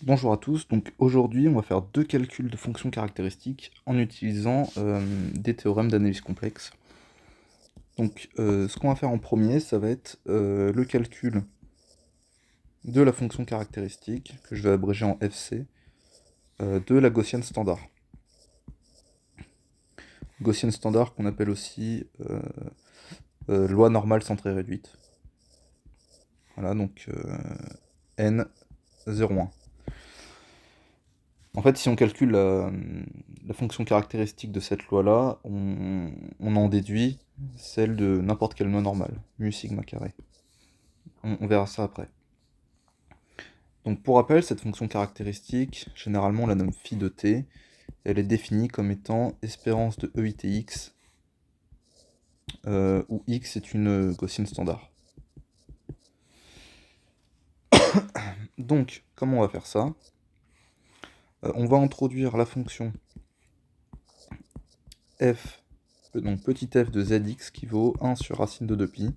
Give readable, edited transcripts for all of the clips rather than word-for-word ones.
Bonjour à tous, donc aujourd'hui on va faire deux calculs de fonctions caractéristiques en utilisant des théorèmes d'analyse complexe. Donc ce qu'on va faire en premier, ça va être le calcul de la fonction caractéristique, que je vais abréger en FC, de la gaussienne standard. Gaussienne standard qu'on appelle aussi loi normale centrée réduite. Voilà, donc N01. En fait, si on calcule la fonction caractéristique de cette loi-là, on en déduit celle de n'importe quelle loi normale, mu sigma carré. On verra ça après. Donc pour rappel, cette fonction caractéristique, généralement on la nomme phi de t, elle est définie comme étant espérance de EITX, où x est une gaussienne standard. Donc, comment on va faire ça? On va introduire la fonction f, donc petit f de zx qui vaut 1 sur racine de 2pi,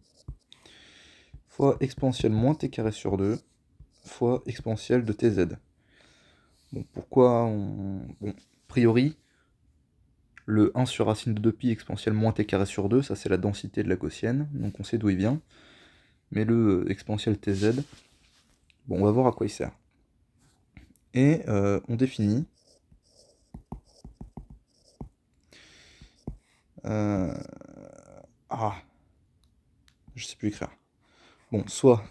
fois exponentielle moins t carré sur 2, fois exponentielle de tz. Bon, pourquoi Bon, a priori, le 1 sur racine de 2pi exponentielle moins t carré sur 2, ça c'est la densité de la gaussienne, donc on sait d'où il vient. Mais le exponentielle tz, bon, on va voir à quoi il sert. Et on définit je sais plus écrire. Bon, soit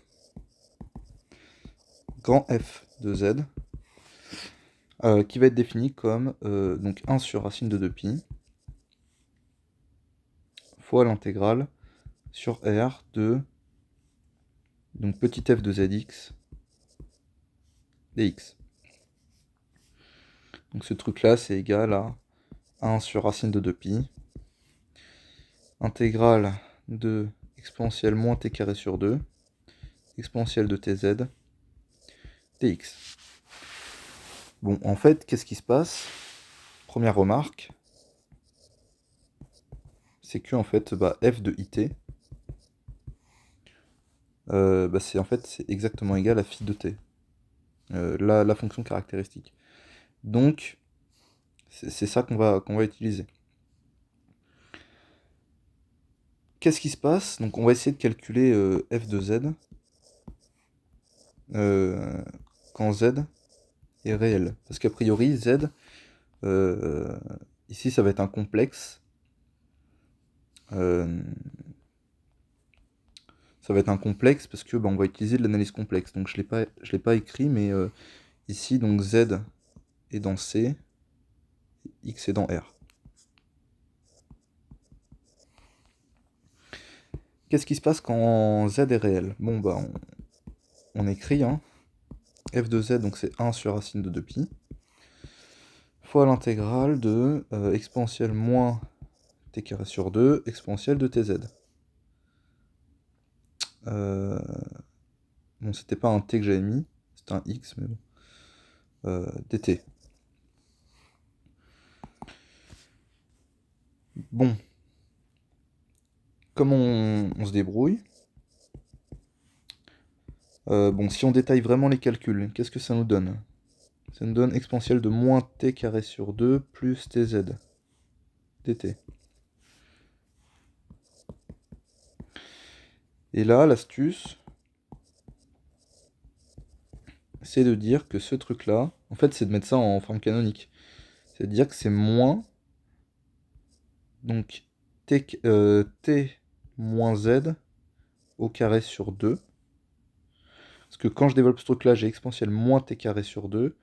grand F de z, qui va être défini comme donc 1 sur racine de 2pi, fois l'intégrale sur R de donc petit f de zx dx. Donc ce truc-là, c'est égal à 1 sur racine de 2pi, intégrale de exponentielle moins t carré sur 2, exponentielle de tz, dx. Bon, en fait, qu'est-ce qui se passe? Première remarque, c'est que en fait, f de it, c'est exactement égal à phi de t, la fonction caractéristique. Donc, c'est ça qu'on va utiliser. Qu'est-ce qui se passe? Donc, on va essayer de calculer f de z quand z est réel. Parce qu'a priori, z, ici, ça va être un complexe. Ça va être un complexe parce que on va utiliser de l'analyse complexe. Donc, je l'ai pas écrit, mais ici, donc z est dans C, x est dans R. Qu'est-ce qui se passe quand z est réel? Bon, on écrit, hein, f de z, donc c'est 1 sur racine de 2pi, fois l'intégrale de exponentielle moins t carré sur 2, exponentielle de tz. Bon, c'était pas un t que j'avais mis, c'était un x, mais bon. dt. Bon. Comment on se débrouille? Bon, si on détaille vraiment les calculs, qu'est-ce que ça nous donne? Ça nous donne exponentielle de moins t carré sur 2 plus tz dt. Et là, l'astuce, c'est de dire que ce truc-là, en fait, c'est de mettre ça en forme canonique. C'est de dire que c'est moins, donc t moins z au carré sur 2. Parce que quand je développe ce truc-là, j'ai exponentielle moins t carré sur 2,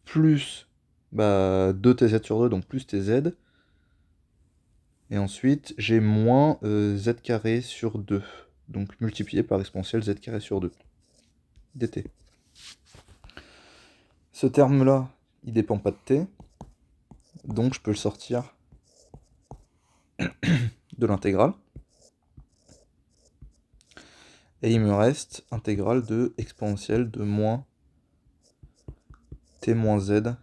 plus 2tz sur 2, donc plus tz. Et ensuite, j'ai moins z carré sur 2, donc multiplié par exponentielle z carré sur 2, dt. Ce terme-là, il dépend pas de t, donc je peux le sortir de l'intégrale. Et il me reste intégrale de exponentielle de moins t moins z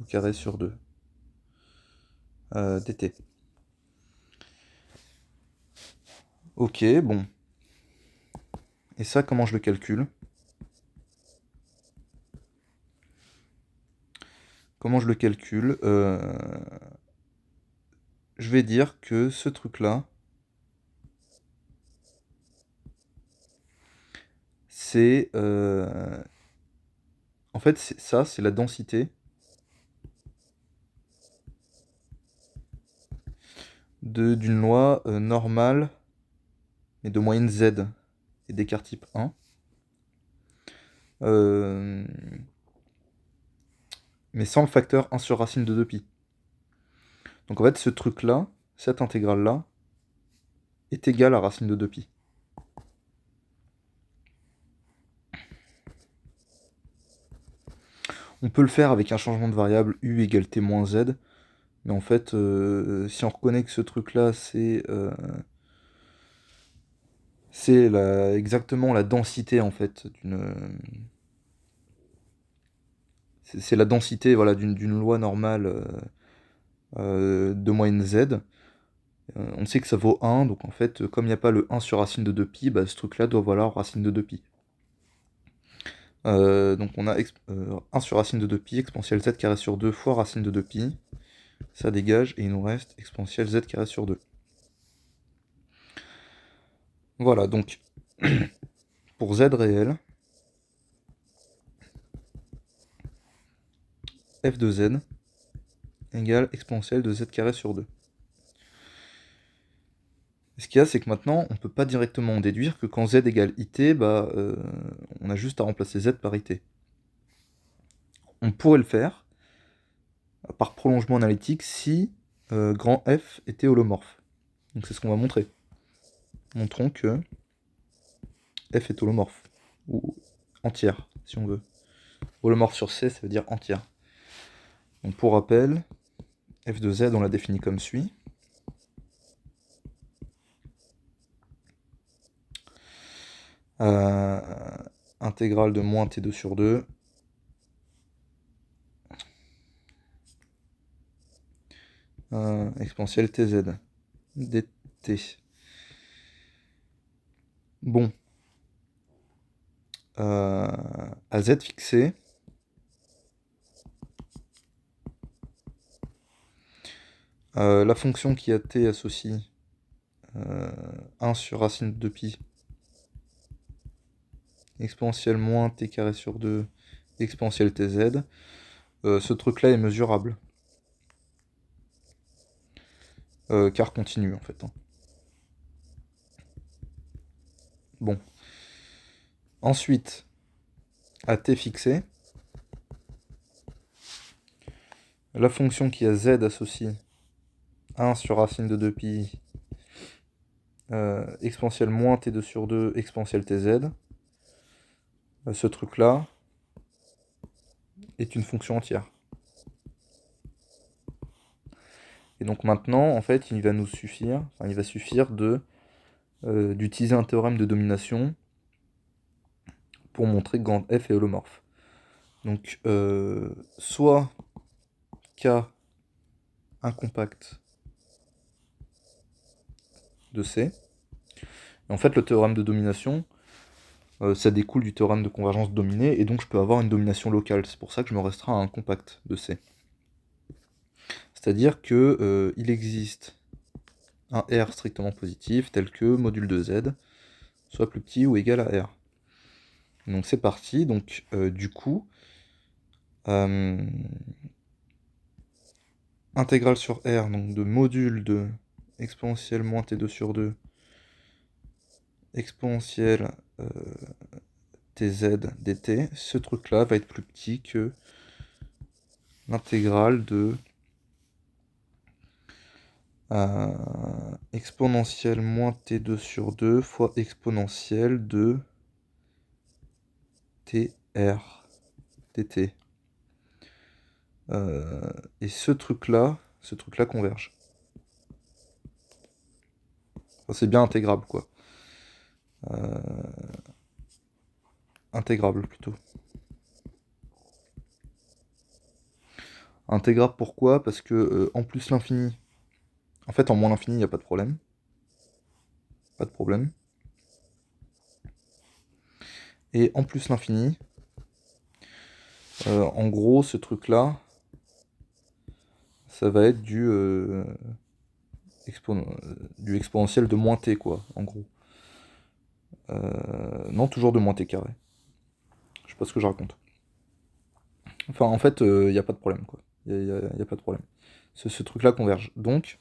au carré sur 2, dt. Ok, bon. Et ça, comment je le calcule? comment je le calcule? Je vais dire que ce truc-là, c'est... en fait, ça, c'est la densité d'une loi normale, mais de moyenne Z et d'écart type 1. Mais sans le facteur 1 sur racine de 2pi. Donc en fait, ce truc-là, cette intégrale-là, est égale à racine de 2pi. On peut le faire avec un changement de variable u égale t moins z, mais en fait, si on reconnaît que ce truc-là, c'est exactement la densité, en fait, c'est la densité, voilà, d'une loi normale de moyenne z. On sait que ça vaut 1, donc en fait, comme il n'y a pas le 1 sur racine de 2pi, bah, ce truc-là doit valoir racine de 2pi. Donc on a 1 sur racine de 2pi, exponentielle z carré sur 2 fois racine de 2pi. Ça dégage, et il nous reste exponentielle z carré sur 2. Voilà, donc, pour z réel, f de z égale exponentielle de z carré sur 2. Ce qu'il y a, c'est que maintenant, on ne peut pas directement en déduire que quand z égale it, bah, on a juste à remplacer z par it. On pourrait le faire par prolongement analytique si grand F était holomorphe. Donc c'est ce qu'on va montrer. Montrons que F est holomorphe, ou entière, si on veut. Holomorphe sur C, ça veut dire entière. Donc pour rappel, F de Z, on l'a défini comme suit. Intégrale de moins T2 sur 2. Exponentielle TZ dt. Bon. À Z fixé, la fonction qui a T associe 1 sur racine de pi exponentielle moins T carré sur 2 exponentielle TZ. Ce truc-là est mesurable. Car continu en fait. Hein. Bon. Ensuite, à t fixé, la fonction qui a z associe 1 sur racine de 2pi exponentielle moins t2 sur 2 exponentielle tz. Ce truc-là est une fonction entière. Et donc maintenant, en fait, il va suffire d'utiliser un théorème de domination pour montrer que grand F est holomorphe. Donc, soit K incompact de C. Et en fait, le théorème de domination, ça découle du théorème de convergence dominée, et donc je peux avoir une domination locale. C'est pour ça que je me restreins à un compact de C. C'est-à-dire que il existe un R strictement positif tel que module de Z soit plus petit ou égal à R. Donc c'est parti, donc du coup, intégrale sur R, donc de module de exponentielle moins T2 sur 2, exponentielle TZ dt, ce truc-là va être plus petit que l'intégrale de exponentielle moins T2 sur 2 fois exponentielle de TR dt. Et ce truc-là converge. Enfin, c'est bien intégrable, quoi. Intégrable, plutôt. Intégrable, pourquoi? Parce que, en plus l'infini... En fait, en moins l'infini, il n'y a pas de problème. Pas de problème. Et en plus l'infini, en gros, ce truc-là, ça va être du exponentiel de moins t, quoi, en gros. Non, toujours de moins t carré. Je sais pas ce que je raconte. Enfin, en fait, il n'y a pas de problème, quoi. Il n'y a pas de problème. Ce truc-là converge. Donc,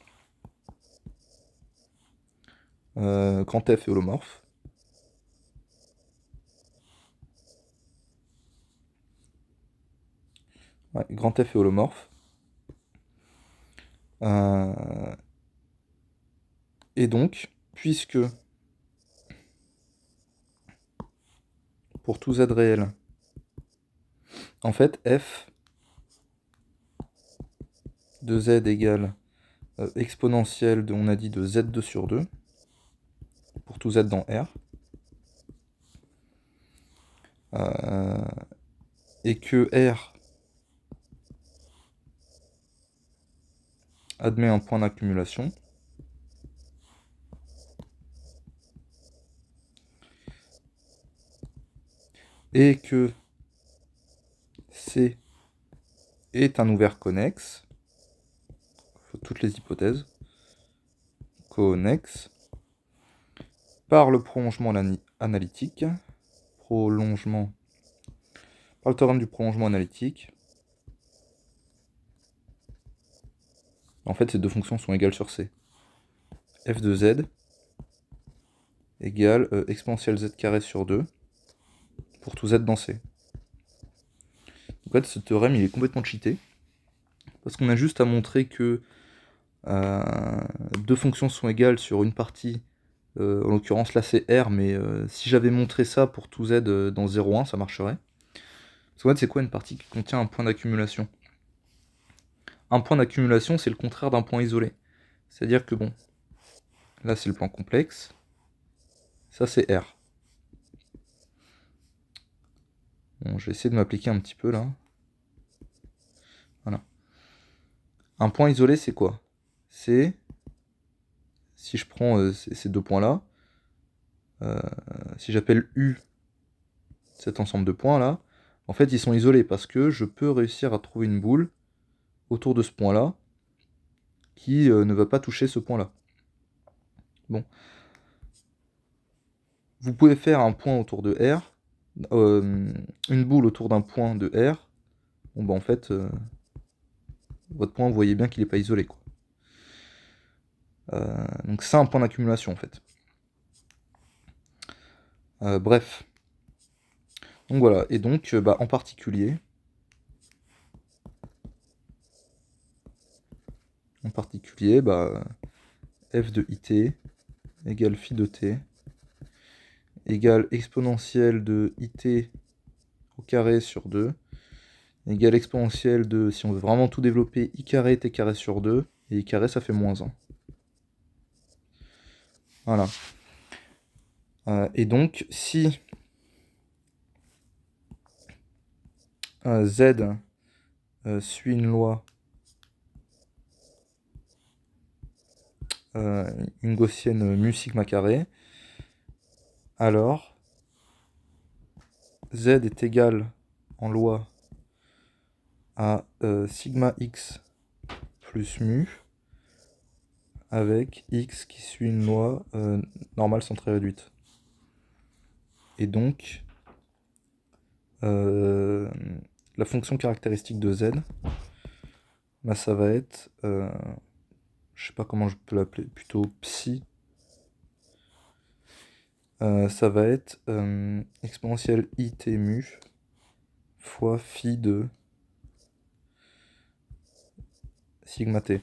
quand f est holomorphe, ouais, grand F est holomorphe, et donc, puisque pour tout z réel, en fait, f de z égale exponentielle de, on a dit, de z2 sur 2, pour tout z dans R, et que R admet un point d'accumulation, et que C est un ouvert connexe, toutes les hypothèses, connexe, par le prolongement analytique, par le théorème du prolongement analytique. En fait, ces deux fonctions sont égales sur C. F de z égale exponentielle z carré sur 2 pour tout z dans C. En fait, ce théorème, il est complètement cheaté, parce qu'on a juste à montrer que deux fonctions sont égales sur une partie, en l'occurrence là c'est R, mais si j'avais montré ça pour tout z dans 0,1, ça marcherait. Parce qu'en fait, c'est quoi une partie qui contient un point d'accumulation? Un point d'accumulation, c'est le contraire d'un point isolé. C'est-à-dire que bon, là c'est le plan complexe, ça c'est R. Bon, je vais essayer de m'appliquer un petit peu là. Voilà. Un point isolé, c'est quoi? C'est, si je prends ces deux points-là, si j'appelle U cet ensemble de points là, en fait ils sont isolés parce que je peux réussir à trouver une boule autour de ce point-là qui ne va pas toucher ce point-là. Bon. Vous pouvez faire un point autour de R, une boule autour d'un point de R. Bon bah en fait, votre point, vous voyez bien qu'il n'est pas isolé, quoi. Donc c'est un point d'accumulation en fait. Bref. Donc voilà, et donc en particulier, f de it égale phi de t égale exponentielle de it au carré sur 2 égale exponentielle de, si on veut vraiment tout développer, i carré t carré sur 2, et i carré ça fait moins 1. Voilà. Et donc, si z suit une loi, une gaussienne mu sigma carré, alors z est égal en loi à sigma x plus mu, avec x qui suit une loi normale centrée réduite. Et donc, la fonction caractéristique de z, bah, ça va être, je sais pas comment je peux l'appeler, plutôt psi. Ça va être exponentielle it mu fois phi de sigma t.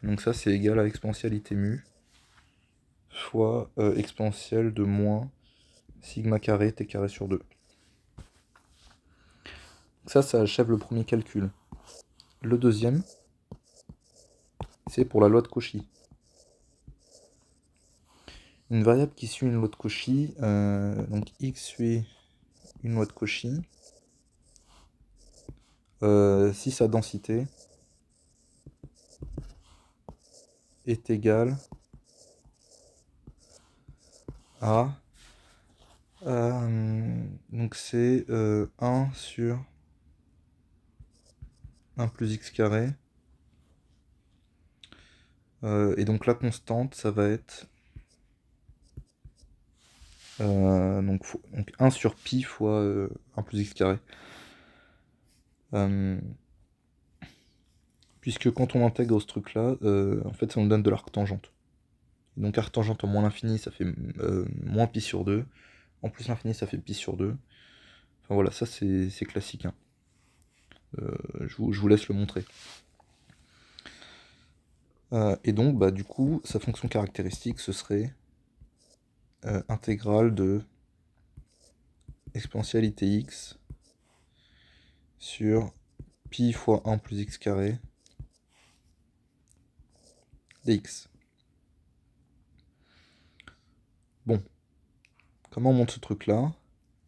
Donc ça c'est égal à exponentielle it mu fois exponentielle de moins sigma carré t carré sur 2. Donc ça achève le premier calcul. Le deuxième, c'est pour la loi de Cauchy. Une variable qui suit une loi de Cauchy, donc x suit une loi de Cauchy, si sa densité est égale à, donc c'est 1 sur 1 plus x carré Et donc la constante, ça va être donc 1 sur pi fois 1 plus x carré. Puisque quand on intègre ce truc-là, en fait, ça nous donne de l'arctangente. Donc arctangente en moins l'infini, ça fait moins pi sur 2. En plus l'infini, ça fait pi sur 2. Enfin voilà, ça c'est classique. Hein. Je vous laisse le montrer. Et donc, bah, du coup, sa fonction caractéristique, ce serait intégrale de exponentielle itx sur pi fois 1 plus x carré dx. Bon, comment on monte ce truc-là?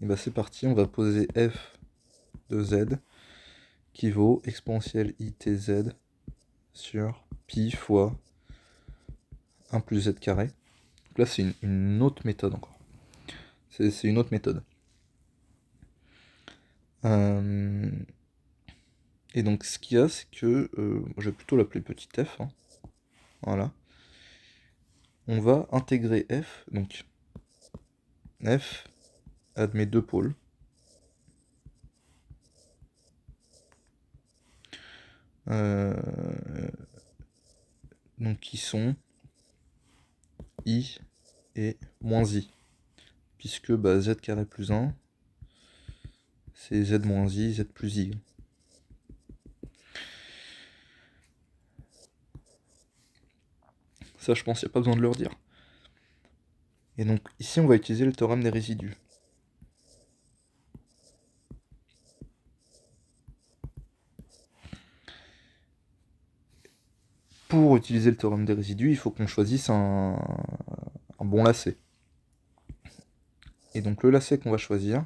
Et bah c'est parti, on va poser f de z qui vaut exponentielle itz sur pi fois 1 plus z carré. Donc là, c'est une autre méthode encore. C'est une autre méthode. Et donc, ce qu'il y a, c'est que... je vais plutôt l'appeler petit f. Hein. Voilà. On va intégrer f. Donc, f admet deux pôles. Donc, qui sont i et moins i. Puisque bah, z carré plus 1, c'est z moins i, z plus i. Ça, je pense qu'il n'y a pas besoin de le redire. Et donc, ici, on va utiliser le théorème des résidus. Pour utiliser le théorème des résidus, il faut qu'on choisisse un bon lacet. Et donc, le lacet qu'on va choisir,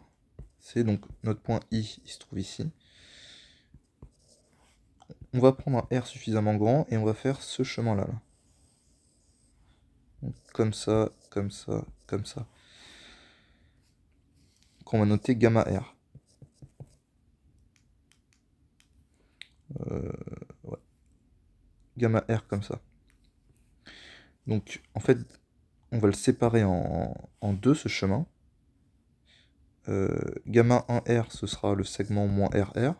c'est donc notre point I, il se trouve ici. On va prendre un R suffisamment grand et on va faire ce chemin-là. Là. Comme ça, comme ça, comme ça. Qu'on va noter gamma R. Ouais. Gamma R comme ça. Donc, en fait, on va le séparer en deux, ce chemin. Gamma 1R, ce sera le segment moins RR.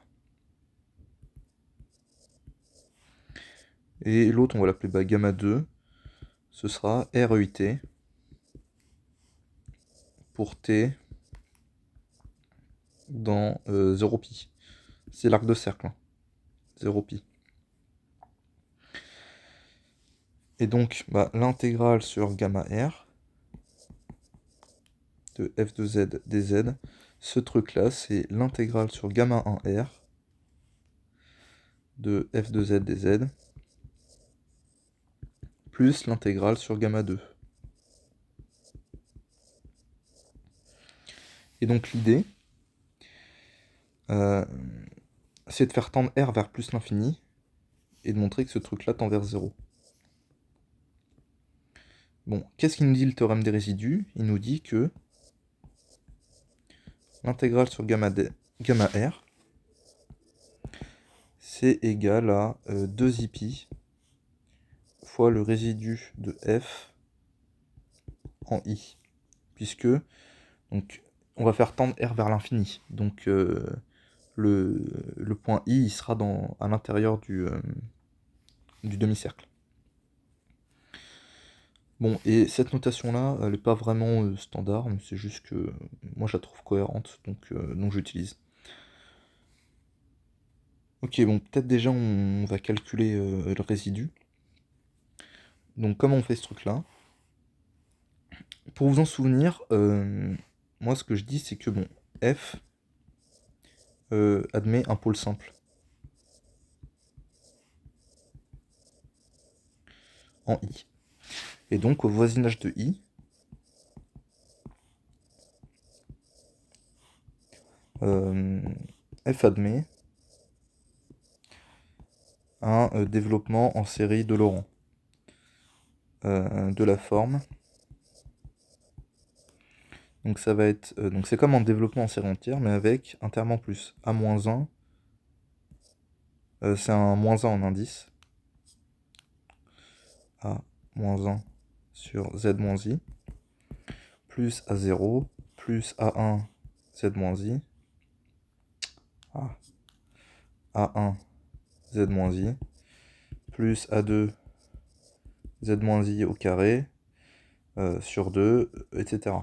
Et l'autre, on va l'appeler bah, gamma 2. Ce sera REIT pour T dans 0π. C'est l'arc de cercle. Hein. 0π. Et donc, bah, l'intégrale sur gamma R de f de z dz, ce truc-là, c'est l'intégrale sur gamma 1R de f de z dz plus l'intégrale sur gamma 2. Et donc l'idée, c'est de faire tendre R vers plus l'infini et de montrer que ce truc-là tend vers 0. Bon, qu'est-ce qu'il nous dit le théorème des résidus? Il nous dit que l'intégrale sur gamma R, c'est égal à 2iπ fois le résidu de f en i. Puisque, donc, on va faire tendre R vers l'infini. Donc, le point I, il sera à l'intérieur du demi-cercle. Bon, et cette notation-là, elle n'est pas vraiment standard, mais c'est juste que moi je la trouve cohérente, donc j'utilise. Ok, bon, peut-être déjà on va calculer le résidu. Donc comment on fait ce truc-là? Pour vous en souvenir, moi ce que je dis c'est que bon, f admet un pôle simple. En i. Et donc au voisinage de i, f admet un développement en série de Laurent de la forme. Donc ça va être, donc c'est comme un développement en série entière, mais avec un terme en plus, a-1, c'est un -1 en indice, A moins 1 sur Z moins I, plus A0, plus A1, Z moins I, A1, Z moins I, plus A2, Z moins I au carré, sur 2, etc.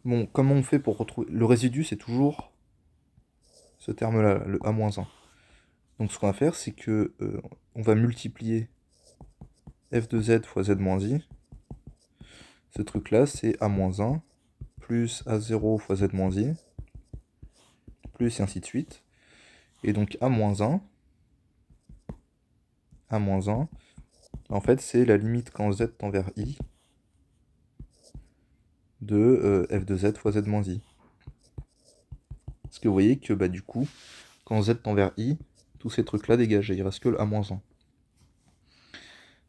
Bon, comment on fait pour retrouver... Le résidu, c'est toujours ce terme-là, le A-1. Donc ce qu'on va faire, c'est que on va multiplier f de z fois z moins i. Ce truc-là, c'est A-1 plus A0 fois z moins i, plus et ainsi de suite. Et donc A-1, en fait, c'est la limite quand z tend vers i de f de z fois z moins i. Parce que vous voyez que bah, du coup, quand z tend vers i, tous ces trucs-là dégagent, et il reste que le A-1.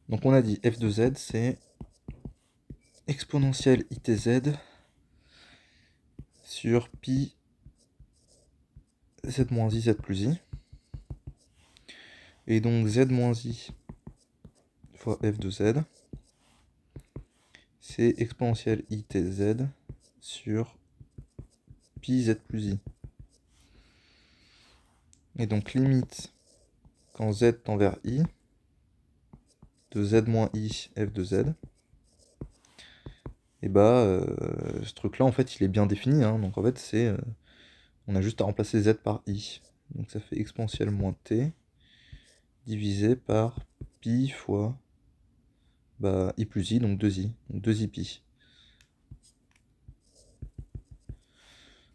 Donc on a dit f de z, c'est exponentielle itz sur pi z moins i, z plus i. Et donc z moins i fois f de z, c'est exponentielle itz sur pi z plus i. Et donc limite, quand z tend vers i, de z moins i f de z, et bah ce truc-là, en fait, il est bien défini. Hein. Donc en fait, c'est on a juste à remplacer z par i. Donc ça fait exponentielle moins t divisé par pi fois bah, i plus i, donc 2i. Donc 2i pi.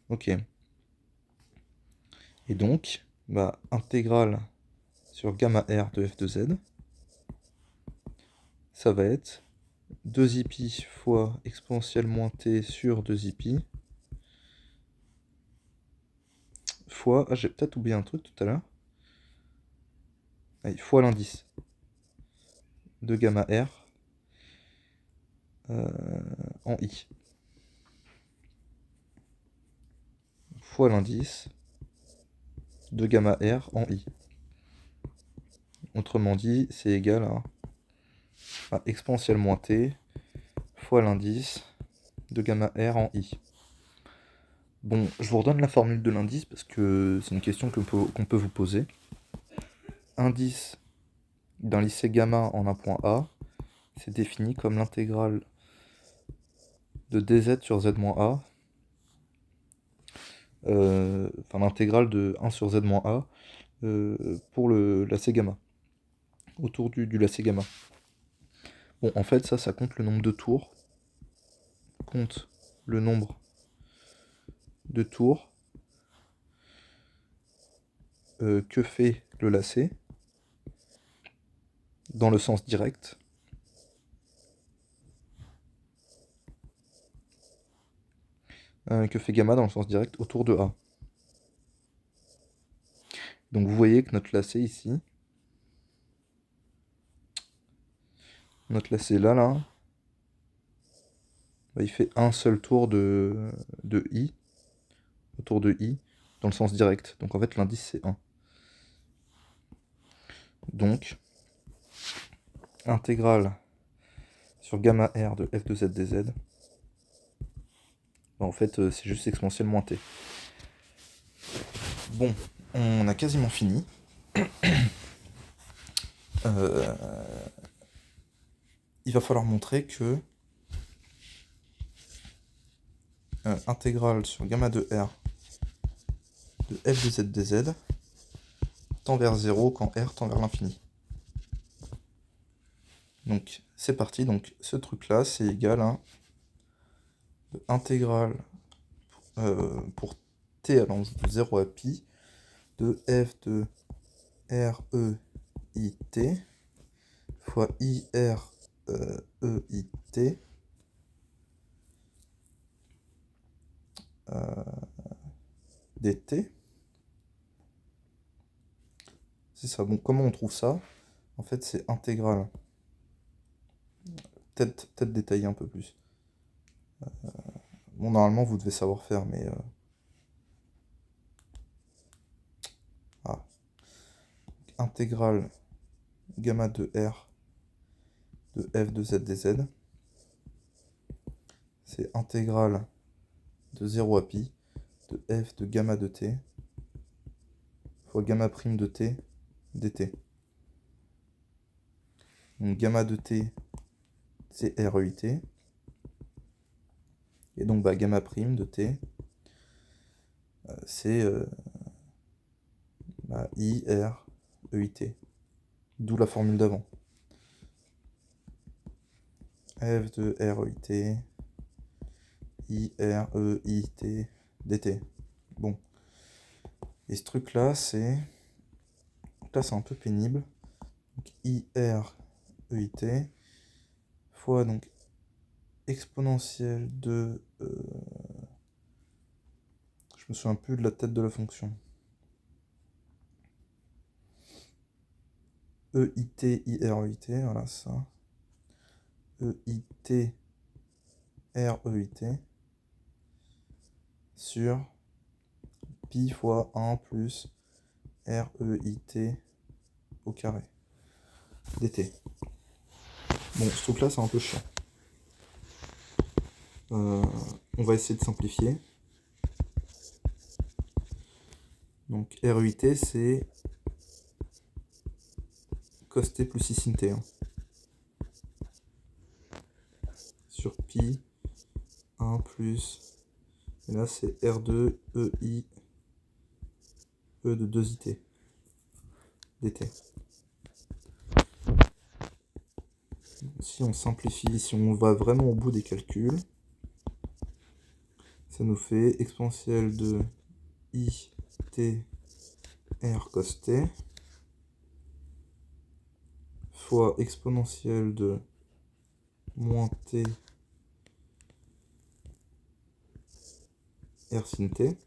Ok. Et donc, bah, intégrale sur gamma r de f de z, ça va être 2i pi fois exponentielle moins t sur 2i pi fois... Ah, j'ai peut-être oublié un truc tout à l'heure. Allez, fois l'indice de gamma r en i. Fois l'indice de gamma r en i. Autrement dit, c'est égal à exponentielle moins t fois l'indice de gamma r en i. Bon, je vous redonne la formule de l'indice parce que c'est une question qu'on peut vous poser. Indice d'un lycée gamma en un point A, c'est défini comme l'intégrale de dz sur z moins a, enfin l'intégrale de 1 sur z moins a pour le lacet gamma, autour du lacet gamma. Bon, en fait, ça compte le nombre de tours, compte le nombre de tours que fait le lacet dans le sens direct. Que fait gamma dans le sens direct autour de A. Donc vous voyez que notre lacet ici, notre lacet là, bah, il fait un seul tour de I, autour de I, dans le sens direct. Donc en fait l'indice c'est 1. Donc, intégrale sur gamma r de f de z dz, bah, en fait c'est juste exponentielle moins t. Bon, on a quasiment fini. Il va falloir montrer que intégrale sur gamma de r de f de z dz tend vers 0 quand r tend vers l'infini. Donc c'est parti, donc ce truc là c'est égal à intégrale pour t allant de 0 à pi de f de r e i t fois i r e i t dt. C'est ça. Bon, comment on trouve ça? En fait, c'est intégrale. Peut-être détailler un peu plus. Bon, normalement, vous devez savoir faire, mais... intégrale gamma de R de f de z dz. C'est intégrale de 0 à pi de f de gamma de t fois gamma prime de t dt. Donc gamma de t, c'est REIT. Et donc gamma prime de t, c'est IREIT. D'où la formule d'avant. F de REIT, IREIT dt. Bon. Et ce truc-là, c'est... Là, c'est un peu pénible. Donc, IREIT fois donc exponentielle de... je me souviens plus de la tête de la fonction. EIT, IREIT, voilà ça. EIT, REIT sur pi fois 1 plus REIT au carré dt. Bon, ce truc-là, c'est un peu chiant. On va essayer de simplifier. Donc REIT, c'est cos t plus I sin t. Sur pi 1 plus... Et là, c'est R2 EI E de 2IT dt. Si on simplifie, si on va vraiment au bout des calculs, ça nous fait exponentielle de I t R cos t fois exponentielle de moins t R sin t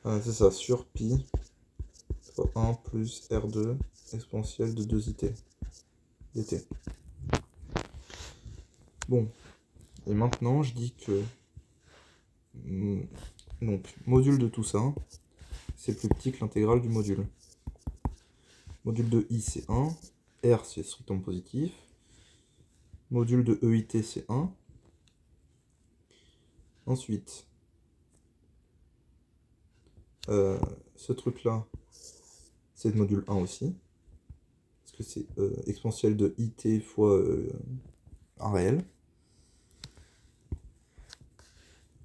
c'est ça, sur pi fois 1 plus R2 exponentielle de 2IT dt. Bon, et maintenant je dis que donc module de tout ça, c'est plus petit que l'intégrale du module. Module de I, c'est 1. R, c'est strictement positif. Module de EIT, c'est 1. Ensuite, ce truc-là, c'est le module 1 aussi. Parce que c'est exponentielle de IT fois un réel.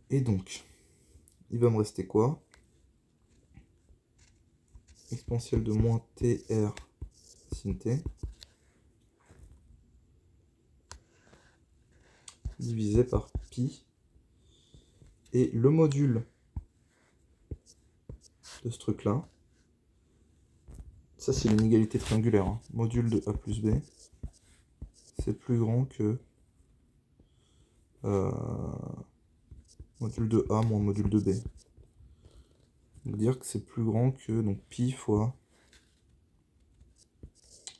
Et donc, il va me rester quoi? Exponentielle de moins TR sin t divisé par pi. Et le module de ce truc-là, ça c'est l'inégalité triangulaire, hein. Module de A plus B, c'est plus grand que module de A moins module de B. Donc dire que c'est plus grand que donc, pi fois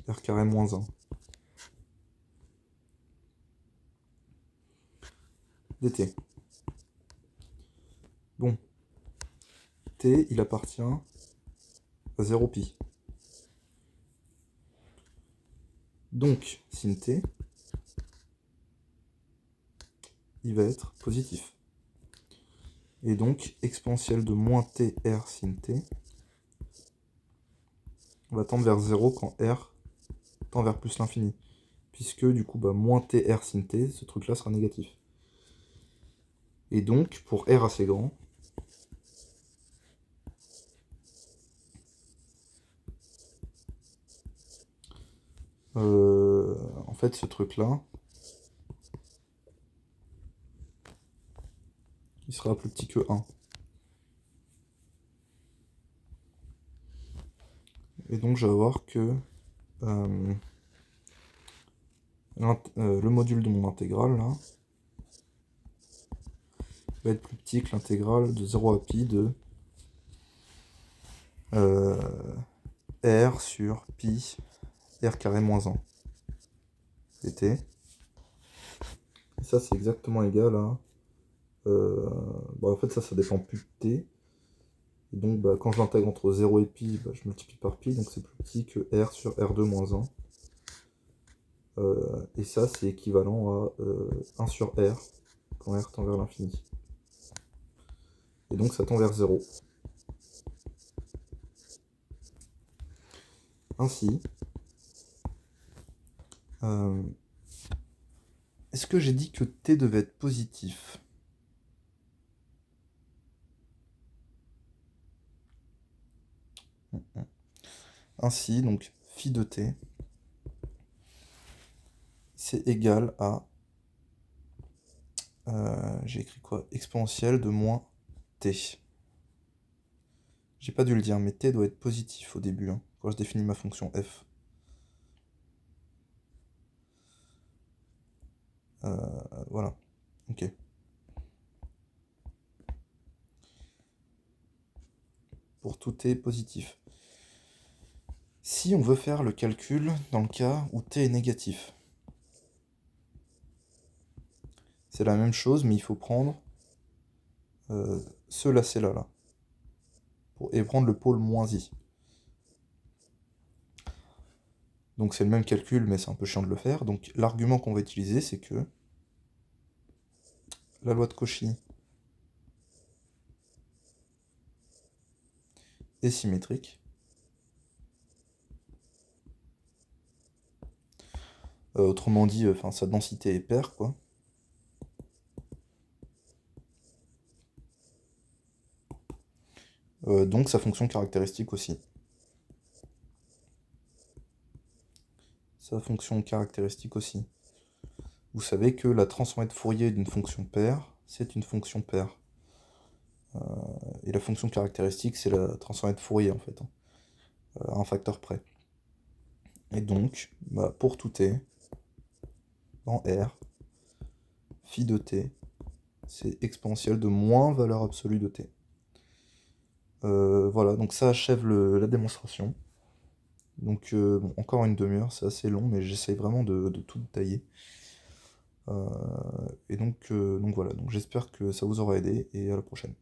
R carré moins 1 dt. Bon, t il appartient à 0 pi. Donc sin t, il va être positif. Et donc exponentielle de moins tr sin t va tendre vers 0 quand r tend vers plus l'infini. Puisque du coup, moins tr sin t, ce truc-là sera négatif. Et donc, pour r assez grand, en fait, ce truc-là, il sera plus petit que 1. Et donc, je vais avoir que le module de mon intégrale, là, va être plus petit que l'intégrale de 0 à pi de r sur pi r carré moins 1 dt. Et ça, c'est exactement égal à... en fait, ça dépend plus de t. Et donc quand je l'intègre entre 0 et pi, je multiplie par pi, donc c'est plus petit que r sur r2 moins 1. Et ça, c'est équivalent à 1 sur r, quand r tend vers l'infini. Et donc ça tend vers 0. Ainsi, est-ce que j'ai dit que t devait être positif? Ainsi, donc phi de t, c'est égal à, j'ai écrit quoi? Exponentielle de moins t. J'ai pas dû le dire, mais t doit être positif au début, hein, quand je définis ma fonction f. Voilà, ok. Pour tout t positif. Si on veut faire le calcul dans le cas où t est négatif, c'est la même chose, mais il faut prendre ce lacet-là, là, et prendre le pôle moins i. Donc c'est le même calcul, mais c'est un peu chiant de le faire. Donc l'argument qu'on va utiliser, c'est que la loi de Cauchy est symétrique. Autrement dit, sa densité est paire, quoi. Donc sa fonction caractéristique aussi. Sa fonction caractéristique aussi. Vous savez que la transformée de Fourier d'une fonction paire, c'est une fonction paire. Et la fonction caractéristique, c'est la transformée de Fourier, en fait, hein, à un facteur près. Et donc, pour tout t, en R, phi de t, c'est exponentielle de moins valeur absolue de t. Voilà, donc ça achève la démonstration. Donc, bon, encore une demi-heure, c'est assez long, mais j'essaye vraiment de tout détailler. Et donc voilà, donc j'espère que ça vous aura aidé, et à la prochaine.